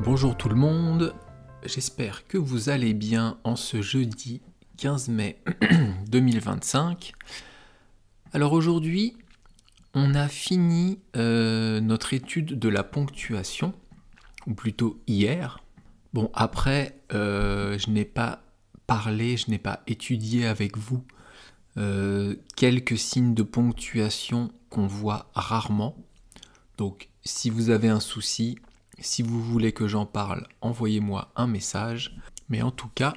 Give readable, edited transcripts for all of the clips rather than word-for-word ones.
Bonjour tout le monde, j'espère que vous allez bien en ce jeudi 15 mai 2025. Alors aujourd'hui, on a fini notre étude de la ponctuation, ou plutôt hier. Bon, après, je n'ai pas parlé, je n'ai pas étudié avec vous quelques signes de ponctuation qu'on voit rarement. Donc, si vous avez un souci, si vous voulez que j'en parle, envoyez-moi un message. Mais en tout cas,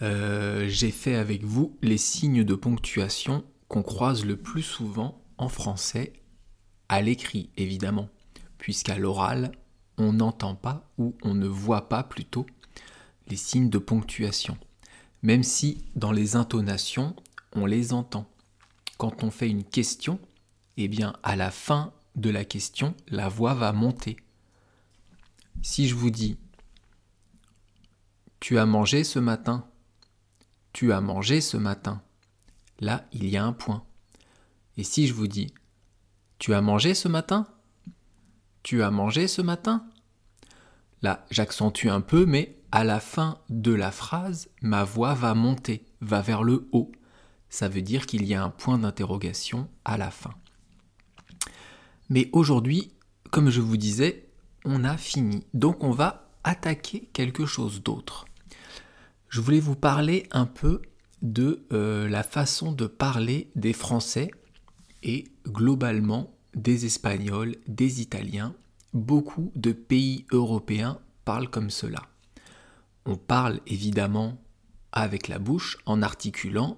j'ai fait avec vous les signes de ponctuation qu'on croise le plus souvent en français, à l'écrit évidemment, puisqu'à l'oral, on n'entend pas ou on ne voit pas plutôt les signes de ponctuation. Même si dans les intonations, on les entend. Quand on fait une question, eh bien à la fin de la question, la voix va monter. Si je vous dis « Tu as mangé ce matin ?» « Tu as mangé ce matin ?» Là, il y a un point. Et si je vous dis « Tu as mangé ce matin ?» « Tu as mangé ce matin ?» Là, j'accentue un peu, mais à la fin de la phrase, ma voix va monter, va vers le haut. Ça veut dire qu'il y a un point d'interrogation à la fin. Mais aujourd'hui, comme je vous disais, on a fini. Donc on va attaquer quelque chose d'autre. Je voulais vous parler un peu de la façon de parler des Français et globalement des Espagnols, des Italiens. Beaucoup de pays européens parlent comme cela. On parle évidemment avec la bouche, en articulant,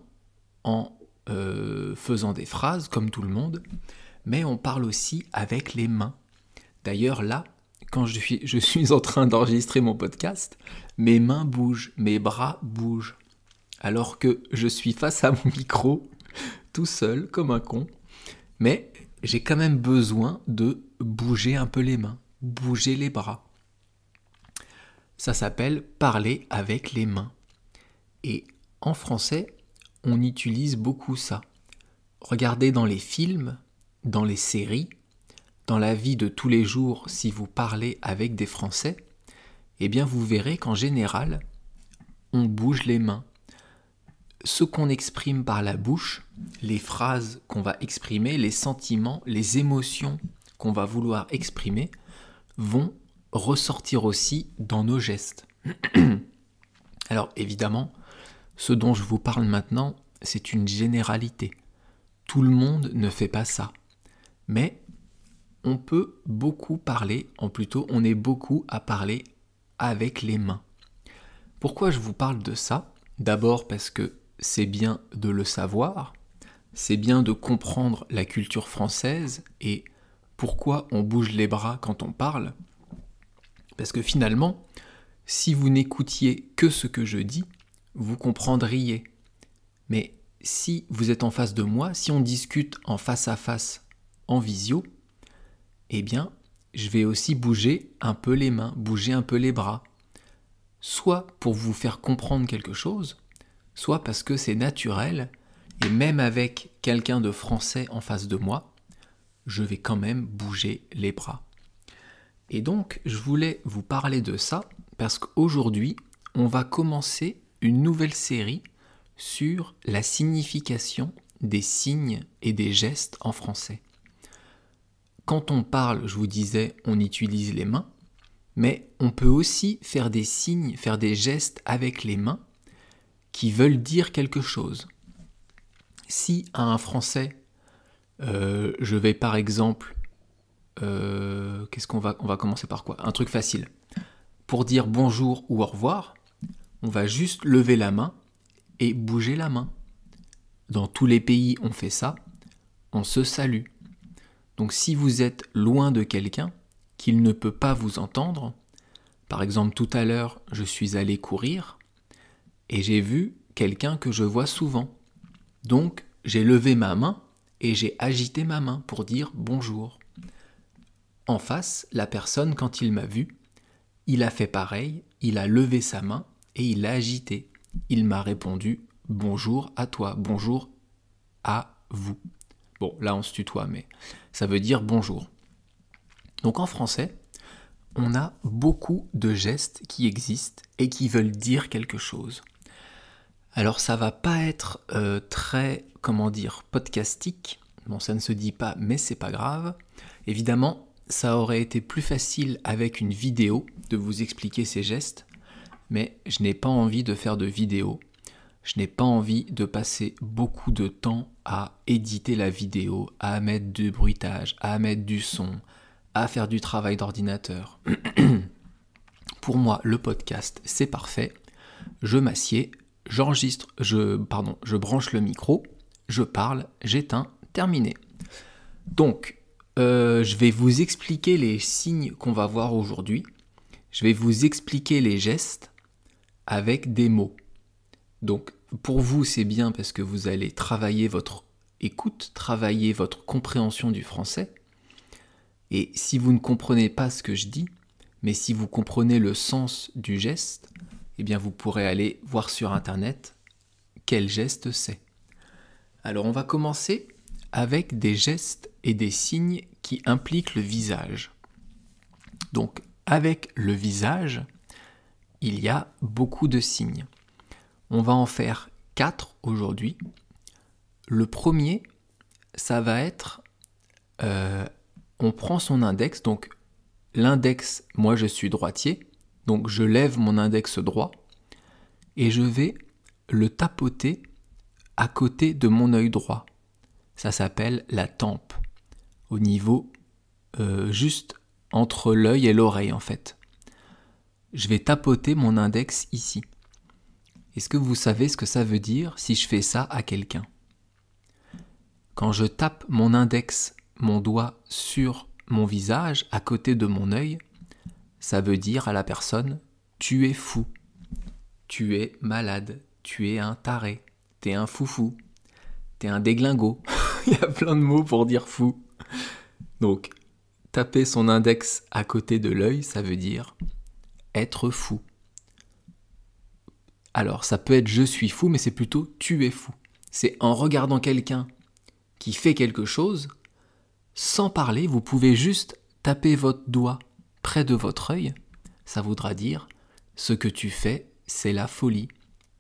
en faisant des phrases comme tout le monde, mais on parle aussi avec les mains. D'ailleurs là, quand je suis en train d'enregistrer mon podcast, mes mains bougent, mes bras bougent, alors que je suis face à mon micro, tout seul, comme un con, mais j'ai quand même besoin de bouger un peu les mains, bouger les bras. Ça s'appelle parler avec les mains. Et en français, on utilise beaucoup ça. Regardez dans les films, dans les séries, dans la vie de tous les jours, si vous parlez avec des Français, eh bien vous verrez qu'en général, on bouge les mains. Ce qu'on exprime par la bouche, les phrases qu'on va exprimer, les sentiments, les émotions qu'on va vouloir exprimer, vont ressortir aussi dans nos gestes. Alors évidemment, ce dont je vous parle maintenant, c'est une généralité. Tout le monde ne fait pas ça. Mais on peut beaucoup parler, on est beaucoup à parler avec les mains. Pourquoi je vous parle de ça ? D'abord parce que c'est bien de le savoir, c'est bien de comprendre la culture française et pourquoi on bouge les bras quand on parle. Parce que finalement, si vous n'écoutiez que ce que je dis, vous comprendriez. Mais si vous êtes en face de moi, si on discute en face à face, en visio, eh bien, je vais aussi bouger un peu les mains, bouger un peu les bras. Soit pour vous faire comprendre quelque chose, soit parce que c'est naturel, et même avec quelqu'un de français en face de moi, je vais quand même bouger les bras. Et donc, je voulais vous parler de ça, parce qu'aujourd'hui, on va commencer une nouvelle série sur la signification des signes et des gestes en français. Quand on parle, je vous disais, on utilise les mains, mais on peut aussi faire des signes, faire des gestes avec les mains qui veulent dire quelque chose. Si à un Français, je vais par exemple, on va commencer par quoi ? Un truc facile. Pour dire bonjour ou au revoir, on va juste lever la main et bouger la main. Dans tous les pays, on fait ça, on se salue. Donc si vous êtes loin de quelqu'un, qu'il ne peut pas vous entendre, par exemple tout à l'heure, je suis allé courir et j'ai vu quelqu'un que je vois souvent. Donc j'ai levé ma main et j'ai agité ma main pour dire bonjour. En face, la personne, quand il m'a vu, il a fait pareil, il a levé sa main et il l'a agité. Il m'a répondu bonjour à toi, bonjour à vous. Bon, là on se tutoie, mais ça veut dire bonjour. Donc en français, on a beaucoup de gestes qui existent et qui veulent dire quelque chose. Alors ça va pas être très, podcastique. Bon, ça ne se dit pas, mais c'est pas grave. Évidemment, ça aurait été plus facile avec une vidéo de vous expliquer ces gestes, mais je n'ai pas envie de faire de vidéo. Je n'ai pas envie de passer beaucoup de temps à éditer la vidéo, à mettre du bruitage, à mettre du son, à faire du travail d'ordinateur. Pour moi, le podcast, c'est parfait. Je m'assieds, j'enregistre, je branche le micro, je parle, j'éteins, terminé. Donc, je vais vous expliquer les signes qu'on va voir aujourd'hui. Je vais vous expliquer les gestes avec des mots. Donc, pour vous, c'est bien parce que vous allez travailler votre écoute, travailler votre compréhension du français. Et si vous ne comprenez pas ce que je dis, mais si vous comprenez le sens du geste, eh bien vous pourrez aller voir sur Internet quel geste c'est. Alors, on va commencer avec des gestes et des signes qui impliquent le visage. Donc, avec le visage, il y a beaucoup de signes. On va en faire 4 aujourd'hui. Le premier, ça va être, on prend son index, donc l'index, moi je suis droitier, donc je lève mon index droit et je vais le tapoter à côté de mon œil droit. Ça s'appelle la tempe, au niveau juste entre l'œil et l'oreille en fait. Je vais tapoter mon index ici. Est-ce que vous savez ce que ça veut dire si je fais ça à quelqu'un? Quand je tape mon index, mon doigt sur mon visage, à côté de mon œil, ça veut dire à la personne « tu es fou, tu es malade, tu es un taré, t'es un foufou, t'es un déglingo ». Il y a plein de mots pour dire fou. Donc, taper son index à côté de l'œil, ça veut dire être fou. Alors, ça peut être je suis fou, mais c'est plutôt tu es fou. C'est en regardant quelqu'un qui fait quelque chose, sans parler, vous pouvez juste taper votre doigt près de votre œil. Ça voudra dire ce que tu fais, c'est la folie.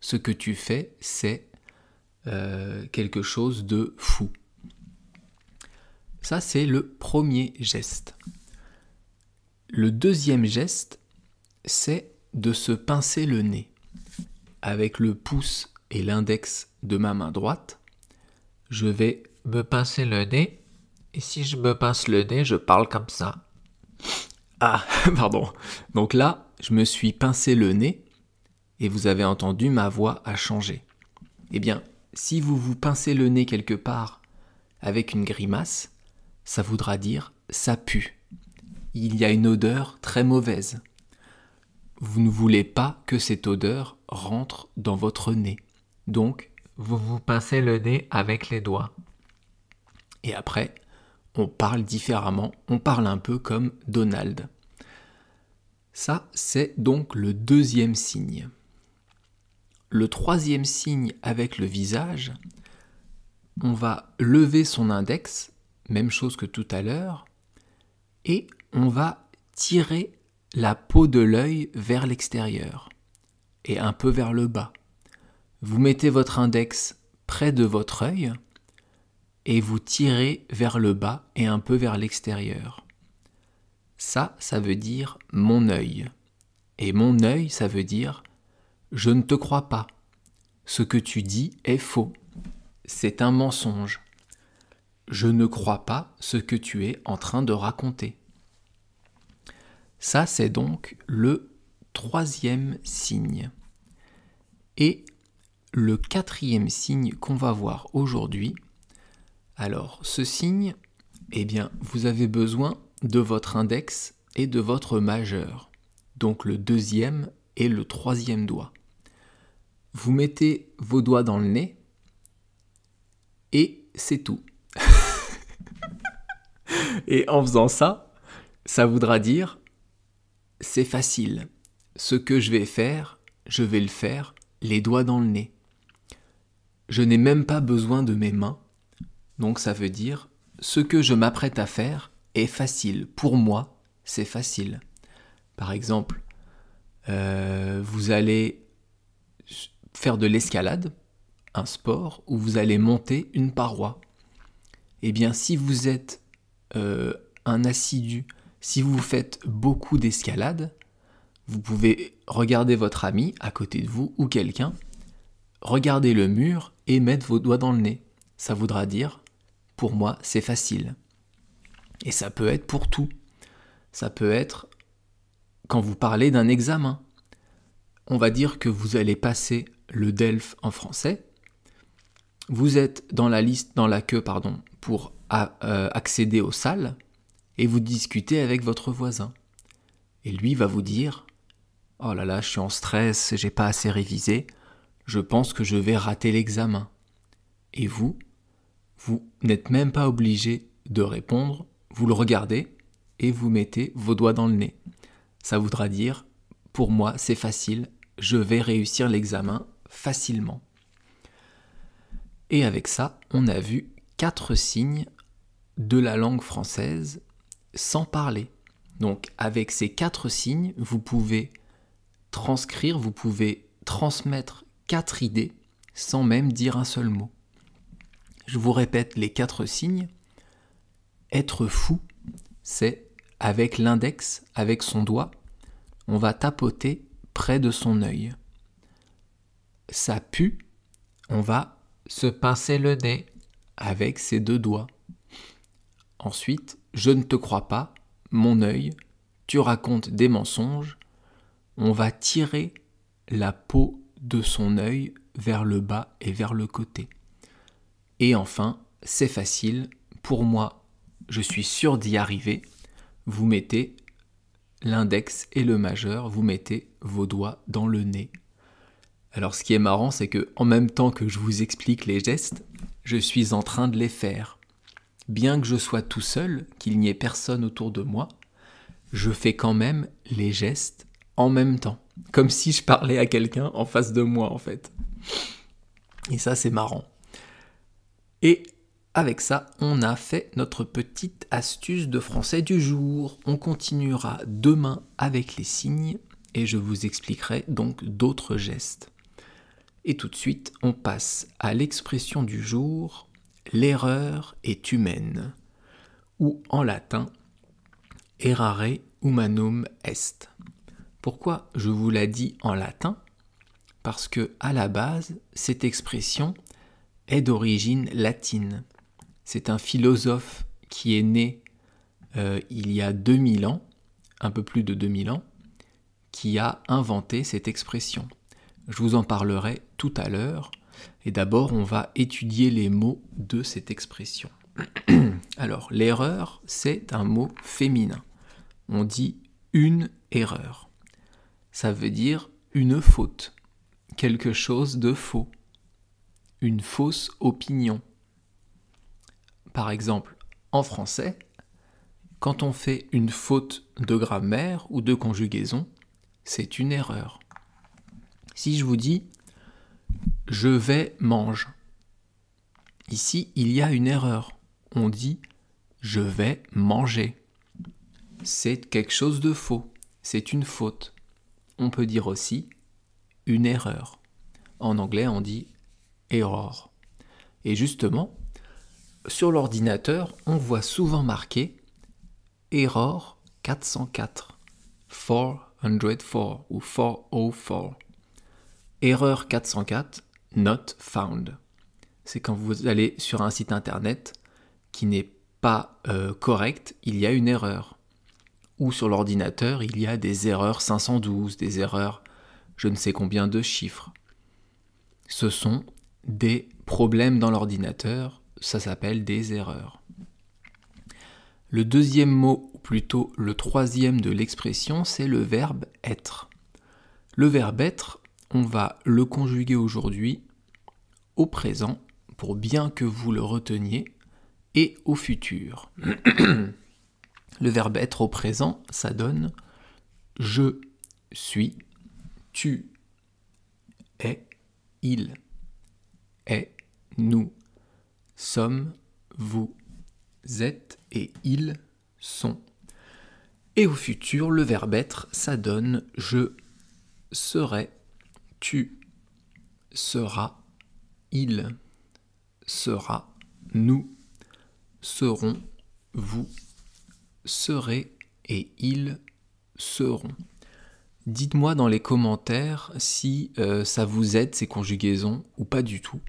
Ce que tu fais, c'est quelque chose de fou. Ça, c'est le premier geste. Le deuxième geste, c'est de se pincer le nez. Avec le pouce et l'index de ma main droite, je vais me pincer le nez. Et si je me pince le nez, je parle comme ça. Ah, pardon. Donc là, je me suis pincé le nez et vous avez entendu ma voix a changé. Eh bien, si vous vous pincez le nez quelque part avec une grimace, ça voudra dire ça pue. Il y a une odeur très mauvaise. Vous ne voulez pas que cette odeur rentre dans votre nez. Donc, vous vous pincez le nez avec les doigts. Et après, on parle différemment, on parle un peu comme Donald. Ça, c'est donc le deuxième signe. Le troisième signe avec le visage, on va lever son index, même chose que tout à l'heure, et on va tirer la peau de l'œil vers l'extérieur et un peu vers le bas. Vous mettez votre index près de votre œil et vous tirez vers le bas et un peu vers l'extérieur. Ça veut dire mon œil. Et mon œil, ça veut dire je ne te crois pas. Ce que tu dis est faux. C'est un mensonge. Je ne crois pas ce que tu es en train de raconter. Ça, c'est donc le troisième signe. Et le quatrième signe qu'on va voir aujourd'hui, alors ce signe, eh bien, vous avez besoin de votre index et de votre majeur, donc le deuxième et le troisième doigt. Vous mettez vos doigts dans le nez et c'est tout. Et en faisant ça, ça voudra dire c'est facile. Ce que je vais faire, je vais le faire les doigts dans le nez. Je n'ai même pas besoin de mes mains. Donc ça veut dire ce que je m'apprête à faire est facile. Pour moi, c'est facile. Par exemple, vous allez faire de l'escalade, un sport, où vous allez monter une paroi. Eh bien, si vous êtes un assidu, si vous faites beaucoup d'escalade, vous pouvez regarder votre ami à côté de vous ou quelqu'un, regarder le mur et mettre vos doigts dans le nez. Ça voudra dire, pour moi, c'est facile. Et ça peut être pour tout. Ça peut être quand vous parlez d'un examen. On va dire que vous allez passer le DELF en français. Vous êtes dans la queue pour accéder aux salles et vous discutez avec votre voisin. Et lui va vous dire « Oh là là, je suis en stress, j'ai pas assez révisé, je pense que je vais rater l'examen. » Et vous n'êtes même pas obligé de répondre, vous le regardez et vous mettez vos doigts dans le nez. Ça voudra dire « Pour moi, c'est facile, je vais réussir l'examen facilement. » Et avec ça, on a vu 4 signes de la langue française sans parler. Donc avec ces 4 signes, vous pouvez transcrire, vous pouvez transmettre 4 idées sans même dire un seul mot. Je vous répète les 4 signes. Être fou, c'est avec l'index, avec son doigt, on va tapoter près de son œil. Ça pue, on va se pincer le nez avec ses 2 doigts. Ensuite, je ne te crois pas, mon œil, tu racontes des mensonges. On va tirer la peau de son œil vers le bas et vers le côté. Et enfin, c'est facile, pour moi, je suis sûr d'y arriver. Vous mettez l'index et le majeur, vous mettez vos doigts dans le nez. Alors ce qui est marrant, c'est que en même temps que je vous explique les gestes, je suis en train de les faire. Bien que je sois tout seul, qu'il n'y ait personne autour de moi, je fais quand même les gestes en même temps. Comme si je parlais à quelqu'un en face de moi, en fait. Et ça, c'est marrant. Et avec ça, on a fait notre petite astuce de français du jour. On continuera demain avec les signes et je vous expliquerai donc d'autres gestes. Et tout de suite, on passe à l'expression du jour, l'erreur est humaine, ou en latin, errare humanum est. Pourquoi je vous l'ai dit en latin ? Parce que à la base, cette expression est d'origine latine. C'est un philosophe qui est né il y a 2000 ans, un peu plus de 2000 ans, qui a inventé cette expression. Je vous en parlerai tout à l'heure. Et d'abord, on va étudier les mots de cette expression. Alors, l'erreur, c'est un mot féminin. On dit une erreur. Ça veut dire une faute, quelque chose de faux, une fausse opinion. Par exemple, en français, quand on fait une faute de grammaire ou de conjugaison, c'est une erreur. Si je vous dis « je vais mange », ici, il y a une erreur. On dit « je vais manger ». C'est quelque chose de faux, c'est une faute. On peut dire aussi une erreur. En anglais, on dit error. Et justement, sur l'ordinateur, on voit souvent marqué error 404, 404 ou 404. Erreur 404, not found. C'est quand vous allez sur un site internet qui n'est pas correct, il y a une erreur. Ou sur l'ordinateur, il y a des erreurs 512, des erreurs je ne sais combien de chiffres. Ce sont des problèmes dans l'ordinateur, ça s'appelle des erreurs. Le deuxième mot, ou plutôt le troisième de l'expression, c'est le verbe être. Le verbe être, on va le conjuguer aujourd'hui au présent, pour bien que vous le reteniez, et au futur. Le verbe être au présent, ça donne « je suis », « tu es », « il est », « nous sommes », « vous êtes » et « ils sont ». Et au futur, le verbe être, ça donne je serai, tu seras, il sera, nous serons, vous serez et ils seront. Dites-moi dans les commentaires si ça vous aide ces conjugaisons ou pas du tout.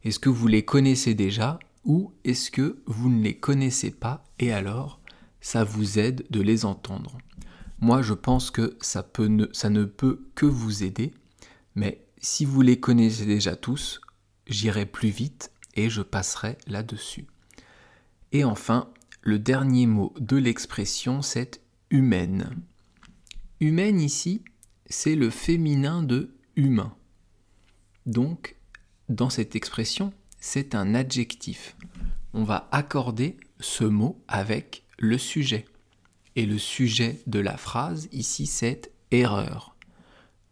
Est-ce que vous les connaissez déjà ou est-ce que vous ne les connaissez pas et alors ça vous aide de les entendre? Moi je pense que ça ne peut que vous aider, mais si vous les connaissez déjà tous, j'irai plus vite et je passerai là-dessus. Et enfin, le dernier mot de l'expression, c'est humaine. Humaine ici, c'est le féminin de humain. Donc, dans cette expression, c'est un adjectif. On va accorder ce mot avec le sujet. Et le sujet de la phrase, ici, c'est erreur.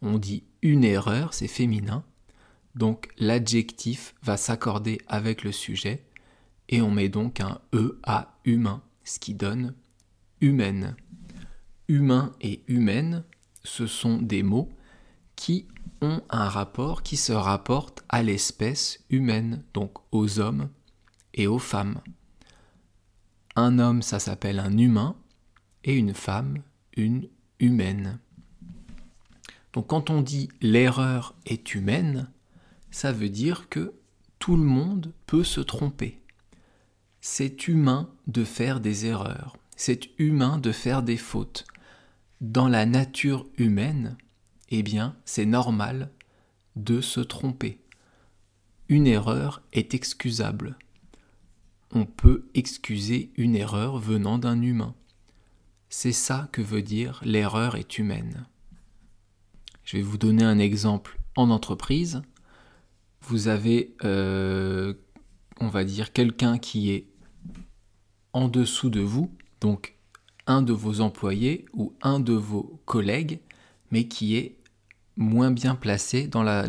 On dit une erreur, c'est féminin. Donc, l'adjectif va s'accorder avec le sujet. Et on met donc un E à humain, ce qui donne humaine. Humain et humaine, ce sont des mots qui ont un rapport qui se rapporte à l'espèce humaine, donc aux hommes et aux femmes. Un homme, ça s'appelle un humain, et une femme, une humaine. Donc quand on dit l'erreur est humaine, ça veut dire que tout le monde peut se tromper. C'est humain de faire des erreurs, c'est humain de faire des fautes. Dans la nature humaine, eh bien, c'est normal de se tromper. Une erreur est excusable. On peut excuser une erreur venant d'un humain. C'est ça que veut dire l'erreur est humaine. Je vais vous donner un exemple en entreprise. Vous avez, on va dire, quelqu'un qui est en dessous de vous, donc un de vos employés ou un de vos collègues, mais qui est moins bien placé dans la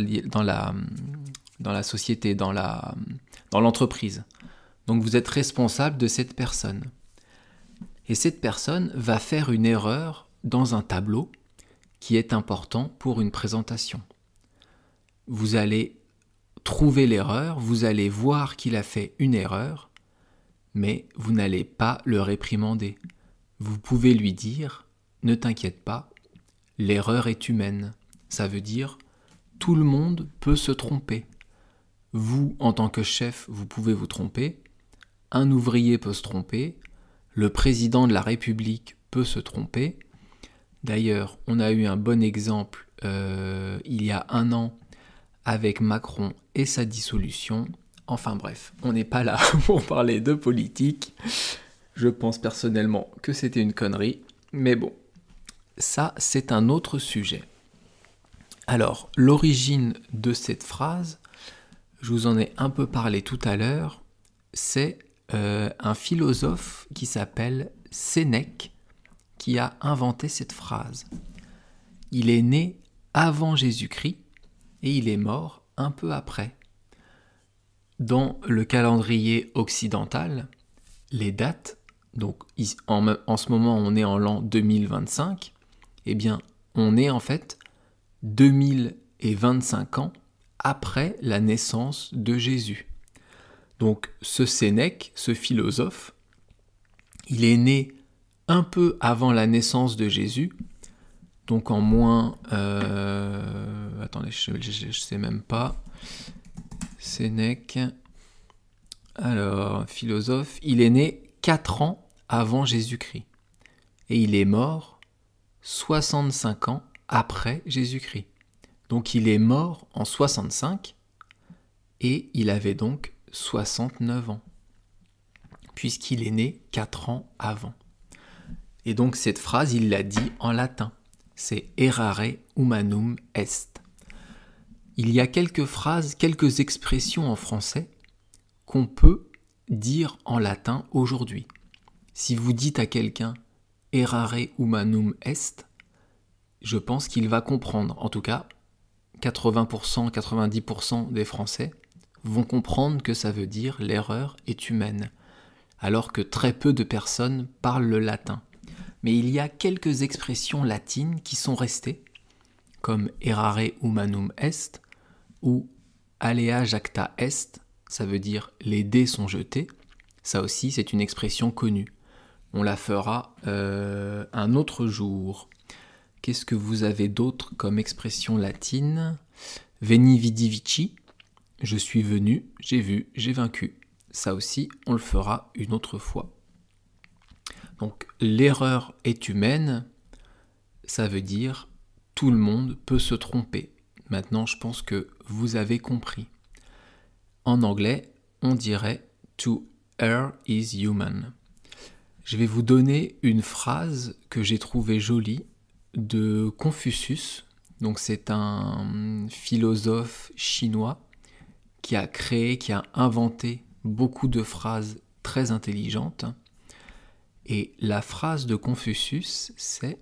société, dans l'entreprise. Donc vous êtes responsable de cette personne. Et cette personne va faire une erreur dans un tableau qui est important pour une présentation. Vous allez trouver l'erreur, vous allez voir qu'il a fait une erreur, mais vous n'allez pas le réprimander. Vous pouvez lui dire « Ne t'inquiète pas, l'erreur est humaine ». Ça veut dire « Tout le monde peut se tromper ». Vous, en tant que chef, vous pouvez vous tromper. Un ouvrier peut se tromper. Le président de la République peut se tromper. D'ailleurs, on a eu un bon exemple il y a 1 an avec Macron et sa dissolution. Enfin bref, on n'est pas là pour parler de politique. Je pense personnellement que c'était une connerie, mais bon, ça c'est un autre sujet. Alors, l'origine de cette phrase, je vous en ai un peu parlé tout à l'heure, c'est un philosophe qui s'appelle Sénèque qui a inventé cette phrase. Il est né avant Jésus-Christ et il est mort un peu après. Dans le calendrier occidental, les dates, donc en ce moment on est en l'an 2025, eh bien on est en fait 2025 ans après la naissance de Jésus. Donc ce Sénèque, ce philosophe, il est né un peu avant la naissance de Jésus, donc en moins... attendez, je sais même pas... Sénèque, alors, philosophe, il est né 4 ans avant Jésus-Christ. Et il est mort 65 ans après Jésus-Christ. Donc il est mort en 65 et il avait donc 69 ans. Puisqu'il est né 4 ans avant. Et donc cette phrase, il l'a dit en latin. C'est errare humanum est. Il y a quelques phrases, quelques expressions en français qu'on peut dire en latin aujourd'hui. Si vous dites à quelqu'un « errare humanum est », je pense qu'il va comprendre. En tout cas, 80%, 90% des Français vont comprendre que ça veut dire « l'erreur est humaine », alors que très peu de personnes parlent le latin. mais il y a quelques expressions latines qui sont restées, comme errare humanum est, ou alea jacta est, ça veut dire les dés sont jetés. Ça aussi, c'est une expression connue. On la fera un autre jour. Qu'est-ce que vous avez d'autre comme expression latine? Veni vidi vici, je suis venu, j'ai vu, j'ai vaincu. Ça aussi, on le fera une autre fois. Donc, l'erreur est humaine, ça veut dire tout le monde peut se tromper. Maintenant, je pense que vous avez compris. En anglais, on dirait to err is human. Je vais vous donner une phrase que j'ai trouvée jolie de Confucius. Donc, c'est un philosophe chinois qui a inventé beaucoup de phrases très intelligentes. Et la phrase de Confucius, c'est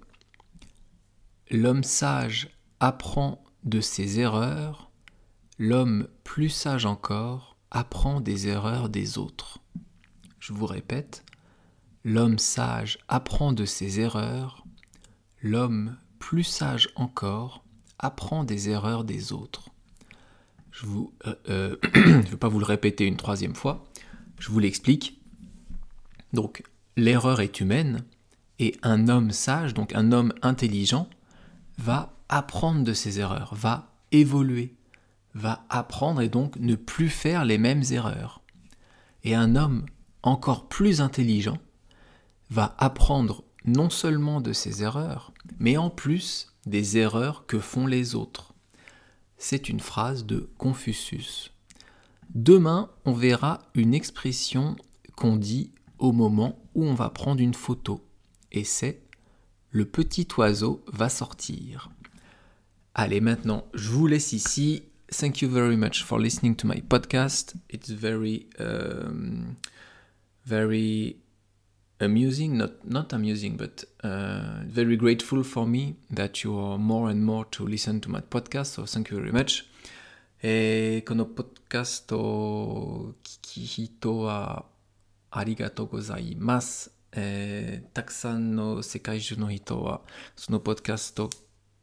« L'homme sage apprend de ses erreurs, l'homme plus sage encore apprend des erreurs des autres. » Je vous répète, « L'homme sage apprend de ses erreurs, l'homme plus sage encore apprend des erreurs des autres. » Je ne vais pas vous le répéter une troisième fois, je vous l'explique. Donc, l'erreur est humaine et un homme sage, donc un homme intelligent, va apprendre de ses erreurs, va évoluer, va apprendre et donc ne plus faire les mêmes erreurs. Et un homme encore plus intelligent va apprendre non seulement de ses erreurs, mais en plus des erreurs que font les autres. C'est une phrase de Confucius. Demain, on verra une expression qu'on dit au moment où on va prendre une photo. Et c'est « le petit oiseau va sortir ». Allez, maintenant, je vous laisse ici. Thank you very much for listening to my podcast. It's very amusing, not amusing, but very grateful for me that you are more and more to listen to my podcast, so thank you very much. このポッドキャストを聞き人はありがとうございます。たくさんの世界中の人はそのポッドキャストを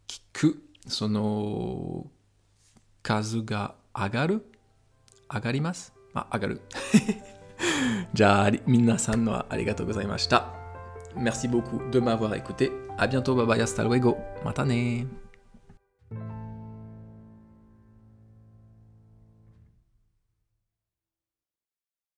聞く、その数が上がります？上がる。じゃあ、皆さんのありがとうございました。Merci beaucoup de m'avoir écouté. À bientôt, bye bye, hasta luego. またね。